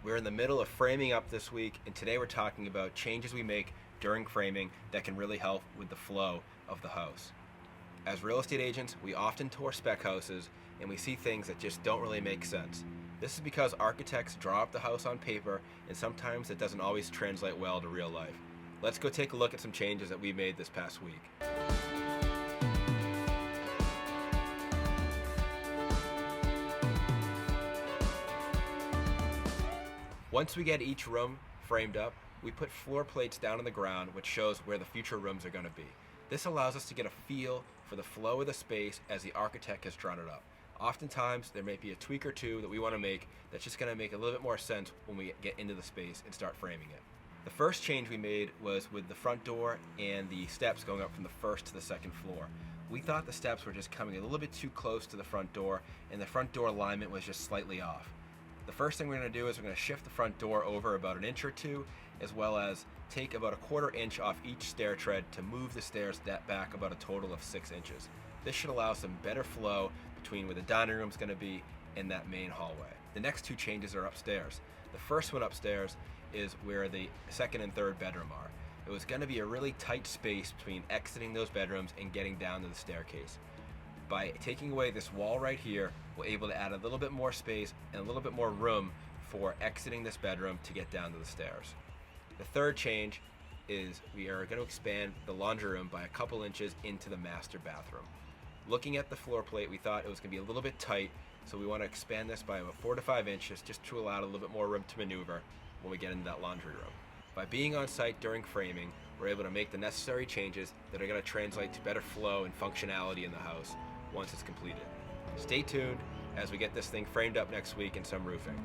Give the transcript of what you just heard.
We're in the middle of framing up this week, and today we're talking about changes we make during framing that can really help with the flow of the house. As real estate agents, we often tour spec houses and we see things that just don't really make sense. This is because architects draw up the house on paper, and sometimes it doesn't always translate well to real life. Let's go take a look at some changes that we made this past week. Once we get each room framed up, we put floor plates down on the ground, which shows where the future rooms are going to be. This allows us to get a feel for the flow of the space as the architect has drawn it up. Oftentimes, there may be a tweak or two that we want to make that's just going to make a little bit more sense when we get into the space and start framing it. The first change we made was with the front door and the steps going up from the first to the second floor. We thought the steps were just coming a little bit too close to the front door, and the front door alignment was just slightly off. The first thing we're going to do is we're going to shift the front door over about an inch or two, as well as take about a quarter inch off each stair tread to move the stairs back about a total of 6 inches. This should allow some better flow between where the dining room is going to be and that main hallway. The next two changes are upstairs. The first one upstairs is where the second and third bedroom are. It was going to be a really tight space between exiting those bedrooms and getting down to the staircase. By taking away this wall right here, we're able to add a little bit more space and a little bit more room for exiting this bedroom to get down to the stairs. The third change is we are going to expand the laundry room by a couple inches into the master bathroom. Looking at the floor plate, we thought it was going to be a little bit tight, so we want to expand this by about 4 to 5 inches just to allow a little bit more room to maneuver when we get into that laundry room. By being on site during framing, we're able to make the necessary changes that are going to translate to better flow and functionality in the house once it's completed. Stay tuned as we get this thing framed up next week in some roofing.